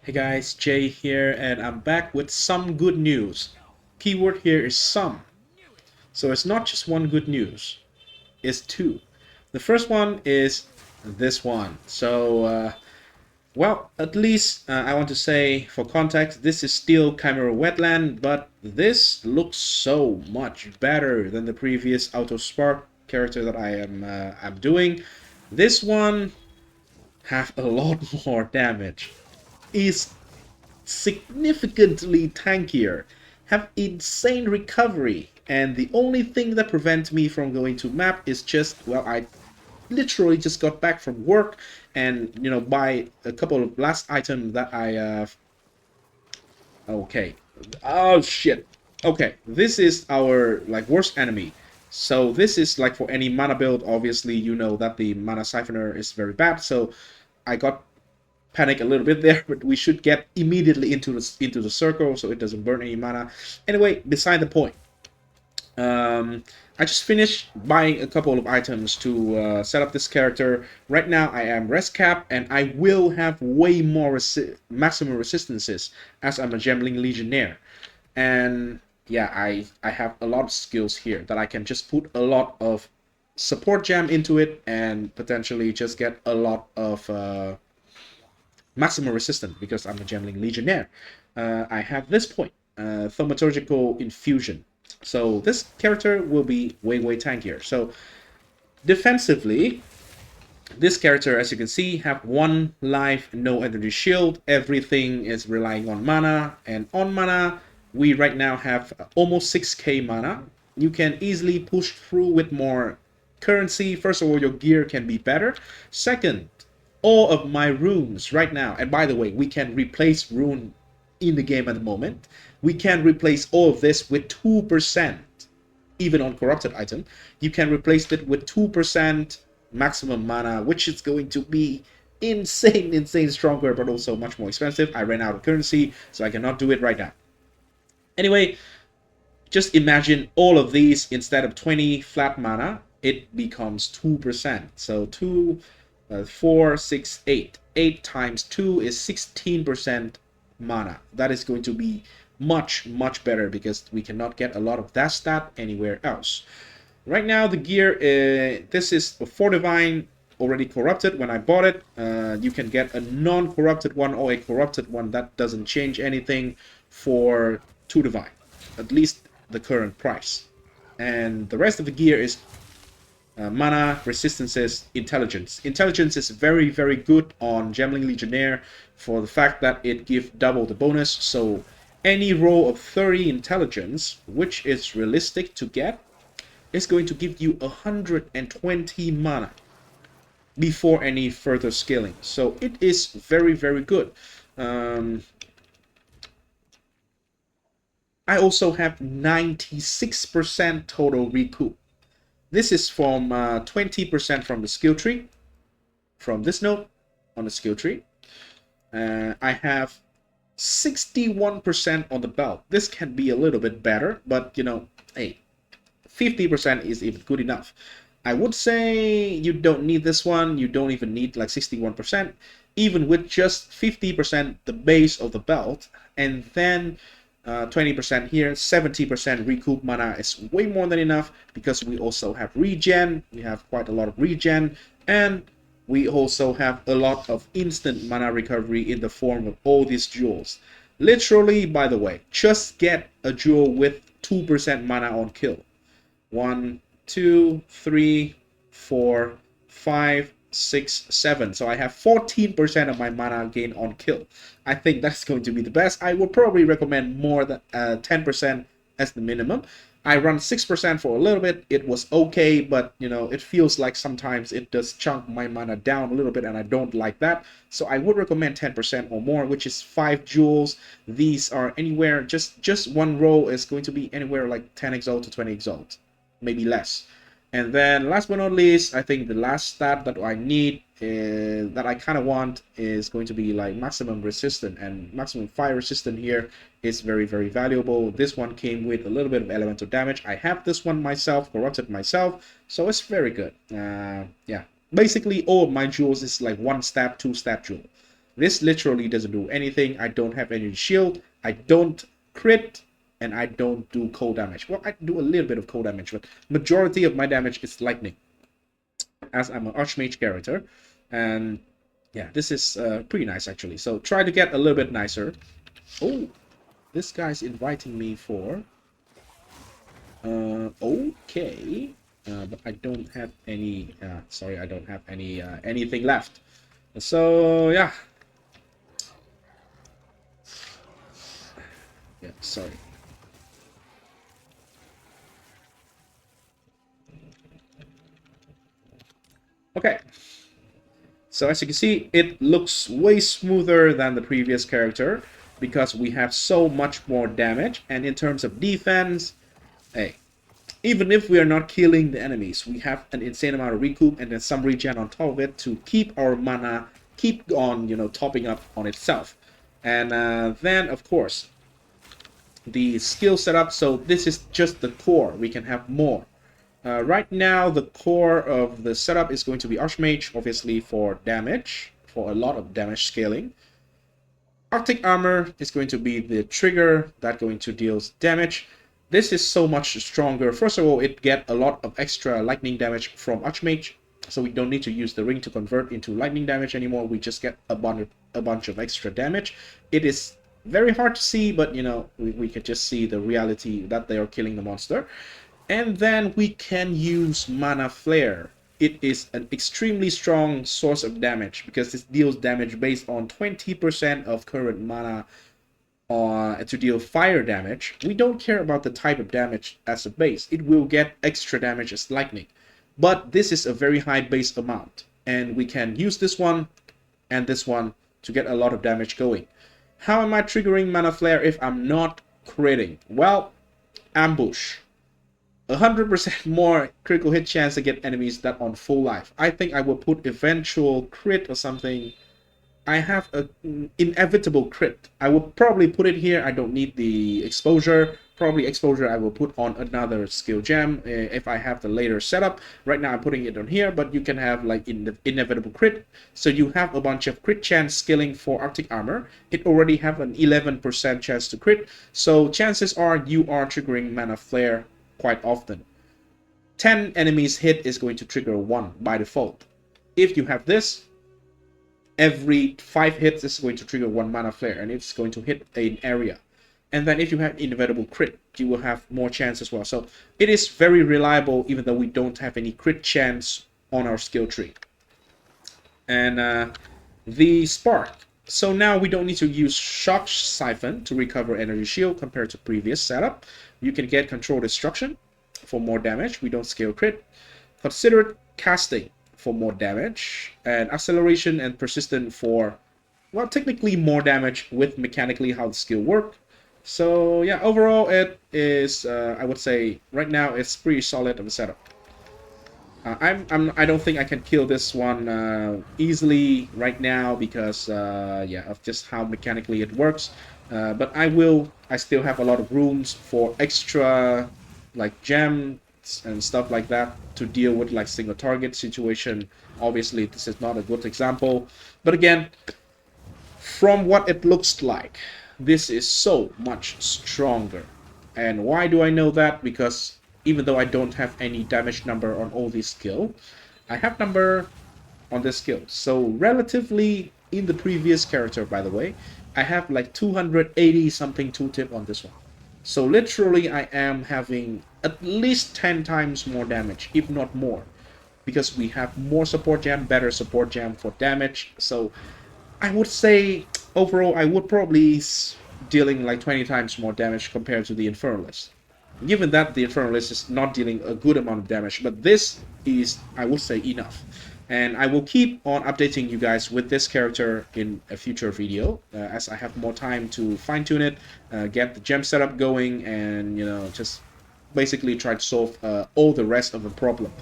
Hey guys, Jay here, and I'm back with some good news. Keyword here is some. So it's not just one good news, it's two. The first one is this one. Well, at least I want to say, for context, this is still Chimera Wetland, but this looks so much better than the previous Auto Spark character that I'm doing. This one have a lot more damage. Is significantly tankier, have insane recovery, and the only thing that prevents me from going to map is just, well, I literally just got back from work and, buy a couple of last items that okay. Oh, shit. Okay, this is our, like, worst enemy. So this is, like, for any mana build, obviously, you know that the mana siphoner is very bad, so I got panic a little bit there, but we should get immediately into the circle so it doesn't burn any mana. Anyway, beside the point. I just finished buying a couple of items to set up this character. Right now I am res cap, and I will have way more maximum resistances as I'm a Gembling Legionnaire. And yeah, I have a lot of skills here that I can just put a lot of support gem into it and potentially just get a lot of maximum resistant because I'm a Gembling Legionnaire. I have this point, Thaumaturgical Infusion. So this character will be way tankier. So defensively, this character, as you can see, have 1 life, no energy shield. Everything is relying on mana, and on mana, we right now have almost 6k mana. You can easily push through with more currency. First of all, your gear can be better. Second, all of my runes right now, and by the way, we can replace rune in the game at the moment. We can replace all of this with 2%, even on corrupted item. You can replace it with 2% maximum mana, which is going to be insane stronger, but also much more expensive. I ran out of currency, so I cannot do it right now. Anyway, just imagine all of these, instead of 20 flat mana, it becomes 2%. So 2, 4, 6, 8. 8 times 2 is 16% mana. That is going to be much better because we cannot get a lot of that stat anywhere else. Right now the gear, this is a 4 divine, already corrupted when I bought it. You can get a non-corrupted one or a corrupted one that doesn't change anything for 2 divine, at least the current price. And the rest of the gear is mana, resistances, intelligence. Intelligence is very good on Gembling Legionnaire for the fact that it gives double the bonus. So any roll of 30 intelligence, which is realistic to get, is going to give you 120 mana before any further scaling. So it is very good. I also have 96% total recoup. This is from 20% from the skill tree, from this node on the skill tree. I have 61% on the belt. This can be a little bit better, but hey, 50% is even good enough. I would say you don't need this one. You don't even need like 61%. Even with just 50% the base of the belt, and then 20% here, 70% recoup mana is way more than enough because we also have regen. We have quite a lot of regen, and we also have a lot of instant mana recovery in the form of all these jewels. Literally, by the way, just get a jewel with 2% mana on kill. 1, 2, 3, 4, 5, 6, 7. So I have 14% of my mana gain on kill. I think that's going to be the best. I would probably recommend more than 10% as the minimum. I run 6% for a little bit. It was okay, but it feels like sometimes it does chunk my mana down a little bit, and I don't like that. So I would recommend 10% or more, which is 5 jewels. These are anywhere, just one roll is going to be anywhere like 10 exalt to 20 exalt, maybe less. And then last but not least, I think the last stat that I need, that I kind of want, is going to be like maximum resistant, and maximum fire resistant here is very valuable. This one came with a little bit of elemental damage. I have this one myself, corrupted myself, so it's very good. Yeah, basically all of my jewels is like 1 stat, 2 stat jewel. This literally doesn't do anything. I don't have any shield. I don't crit, and I don't do cold damage. Well, I do a little bit of cold damage, but majority of my damage is lightning, as I'm an Archmage character. And yeah, this is pretty nice actually. So try to get a little bit nicer. Oh, this guy's inviting me for... okay. But I don't have any... sorry, I don't have any anything left. So, yeah. Yeah, sorry. Okay. So as you can see, it looks way smoother than the previous character because we have so much more damage. And in terms of defense, hey, even if we are not killing the enemies, we have an insane amount of recoup and then some regen on top of it to keep our mana keep on, you know, topping up on itself. And then, of course, the skill setup. So this is just the core. We can have more. Right now, the core of the setup is going to be Archmage, obviously for damage, for a lot of damage scaling. Arctic Armor is going to be the trigger that going to deal damage. This is so much stronger. First of all, it get a lot of extra lightning damage from Archmage, so we don't need to use the ring to convert into lightning damage anymore. We just get a bunch of extra damage. It is very hard to see, but you know, we can just see the reality that they are killing the monster. And then we can use Mana Flare. It is an extremely strong source of damage because it deals damage based on 20% of current mana to deal fire damage. We don't care about the type of damage as a base. It will get extra damage as lightning. But this is a very high base amount. And we can use this one and this one to get a lot of damage going. How am I triggering Mana Flare if I'm not critting? Well, ambush. 100% more critical hit chance to get enemies that on full life. I think I will put eventual crit or something. I have an inevitable crit. I will probably put it here. I don't need the exposure. Probably exposure I will put on another skill gem if I have the later setup. Right now I'm putting it on here, but you can have like inevitable crit. So you have a bunch of crit chance scaling for Arctic Armor. It already have an 11% chance to crit. So chances are you are triggering Mana Flare quite often. 10 enemies hit is going to trigger 1 by default. If you have this, every 5 hits is going to trigger 1 Mana Flare, and it's going to hit an area. And then if you have inevitable crit, you will have more chance as well. So it is very reliable, even though we don't have any crit chance on our skill tree. And the Spark. So now we don't need to use Shock Siphon to recover energy shield compared to previous setup. You can get Control Destruction for more damage. We don't scale crit. Considerate Casting for more damage. And Acceleration and Persistent for, well, technically more damage with mechanically how the skill work. So yeah, overall it is, I would say, right now it's pretty solid of a setup. I don't think I can kill this one easily right now because yeah, of just how mechanically it works. But I still have a lot of rooms for extra like gems and stuff like that to deal with like single target situation. Obviously this is not a good example, but again, from what it looks like, this is so much stronger. And why do I know that? Because even though I don't have any damage number on all these skill, I have number on this skill. So relatively in the previous character, by the way, I have like 280 something tooltip on this one. So literally I am having at least 10 times more damage, if not more, because we have more support gem, better support gem for damage. So I would say overall I would probably dealing like 20 times more damage compared to the Infernalist. Given that the Infernalist is not dealing a good amount of damage, but this is, I would say, enough. And I will keep on updating you guys with this character in a future video as I have more time to fine-tune it, get the gem setup going, and, you know, just basically try to solve all the rest of the problem.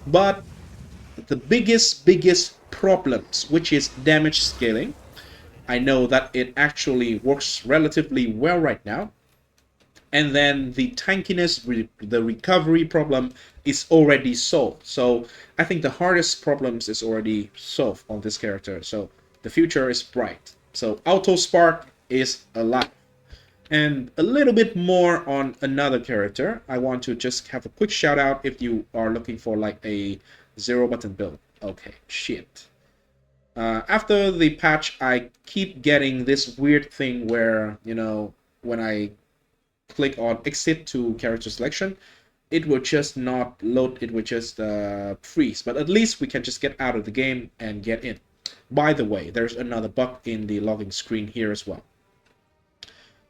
But the biggest problems, which is damage scaling, I know that it actually works relatively well right now. And then the tankiness, the recovery problem is already solved. So I think the hardest problems is already solved on this character. So The future is bright. So Auto Spark is alive. And a little bit more on another character. I want to just have a quick shout out if you are looking for like a zero button build. Okay, shit. After the patch, I keep getting this weird thing where, you know, when I click on exit to character selection, it will just not load, it will just freeze. But at least we can just get out of the game and get in. By the way, there's another bug in the logging screen here as well.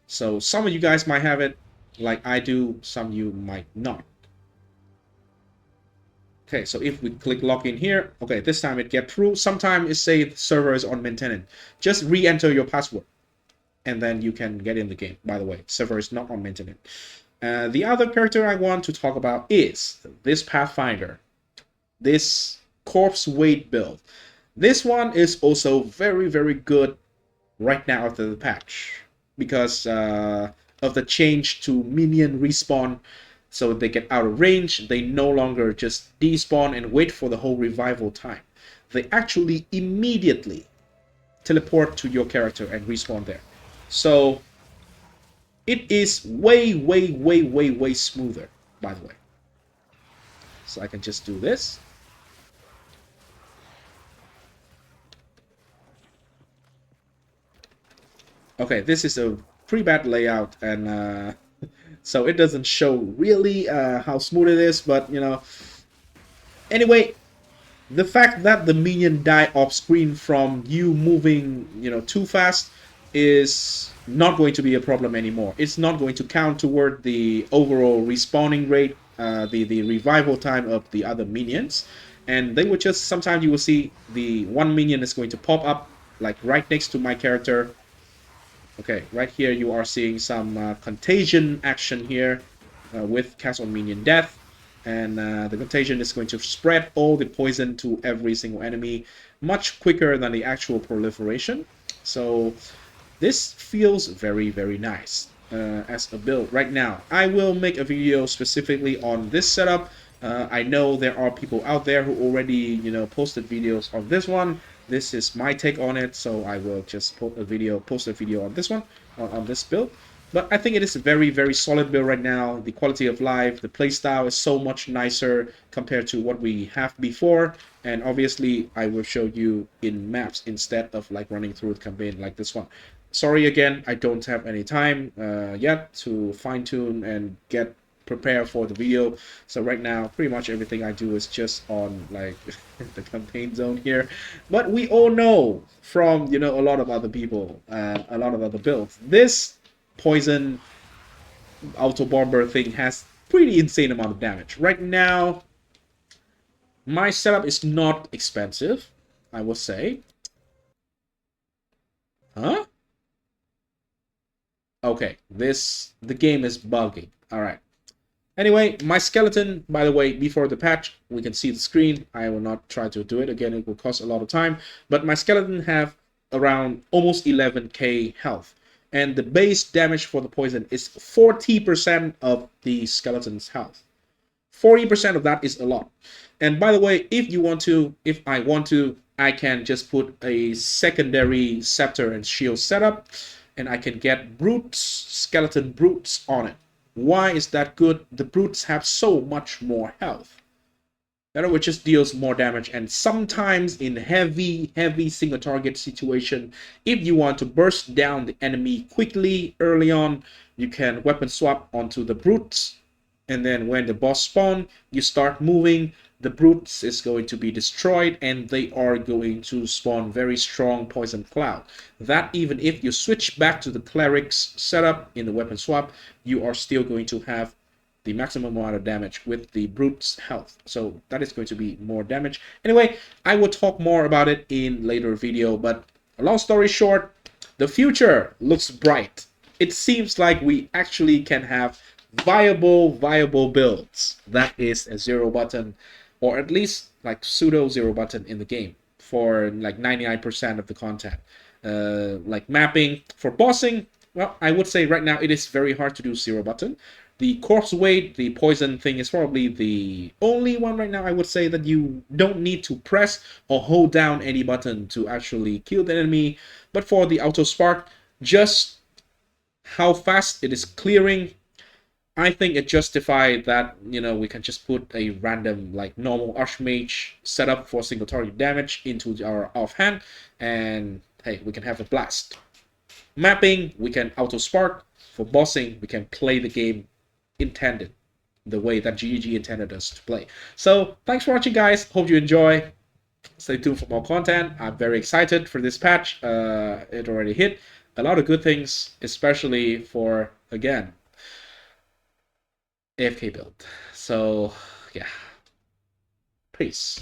So some of you guys might have it like I do, some of you might not. Okay, so if we click login here, okay, this time it get through. Sometimes it say the server is on maintenance. Just re-enter your password and then you can get in the game. By the way, server is not on maintenance. The other character I want to talk about is this Pathfinder, this Corpsewade build. This one is also very, very good right now after the patch because of the change to minion respawn. So they get out of range, they no longer just despawn and wait for the whole revival time. They actually immediately teleport to your character and respawn there. So it is way, way, way, way, way smoother, by the way. So I can just do this. Okay, this is a pretty bad layout, and so it doesn't show really how smooth it is, but you know. Anyway, the fact that the minion die off screen from you moving, you know, too fast is not going to be a problem anymore. It's not going to count toward the overall respawning rate, the revival time of the other minions, and they will just, sometimes you will see the one minion is going to pop up like right next to my character. Okay, right here you are seeing some contagion action here with Castle Minion Death. And the contagion is going to spread all the poison to every single enemy much quicker than the actual proliferation. So this feels very, very nice as a build right now. I will make a video specifically on this setup. I know there are people out there who already, you know, posted videos on this one. This is my take on it, so I will just post a video on this one, on this build. But I think it is a very, very solid build right now. The quality of life, the playstyle is so much nicer compared to what we have before. And obviously, I will show you in maps instead of like running through the campaign like this one. Sorry again, I don't have any time yet to fine-tune and get prepared for the video. So right now, pretty much everything I do is just on like the campaign zone here. But we all know from, you know, a lot of other people, a lot of other builds, this poison auto bomber thing has pretty insane amount of damage. Right now, my setup is not expensive, I will say. Huh? Okay, the game is bugging. All right. Anyway, my skeleton, by the way, before the patch, we can see the screen. I will not try to do it again. It will cost a lot of time. But my skeleton have around almost 11k health. And the base damage for the poison is 40% of the skeleton's health. 40% of that is a lot. And by the way, if I want to, I can just put a secondary scepter and shield setup, and I can get brutes, skeleton brutes on it. Why is that good? The brutes have so much more health. Which just deals more damage, and sometimes in heavy single target situation, if you want to burst down the enemy quickly early on, you can weapon swap onto the brutes, and then when the boss spawn, you start moving, the brutes is going to be destroyed, and they are going to spawn very strong poison cloud. That even if you switch back to the cleric's setup in the weapon swap, you are still going to have the maximum amount of damage with the brute's health. So that is going to be more damage. Anyway, I will talk more about it in later video, but a long story short, the future looks bright. It seems like we actually can have viable builds that is a zero button, or at least like pseudo zero button in the game for like 99% of the content. Like mapping for bossing, well, I would say right now it is very hard to do zero button. The Corpsewade, the poison thing, is probably the only one right now I would say that you don't need to press or hold down any button to actually kill the enemy. But for the auto spark, just how fast it is clearing, I think it justified that, we can just put a random, like, normal Archmage setup for single target damage into our offhand, and hey, we can have a blast. Mapping, we can auto spark. For bossing, we can play the game intended, the way that GEG intended us to play. So, thanks for watching, guys. Hope you enjoy. Stay tuned for more content. I'm very excited for this patch. It already hit a lot of good things, especially for, again, AFK build. So, yeah. Peace.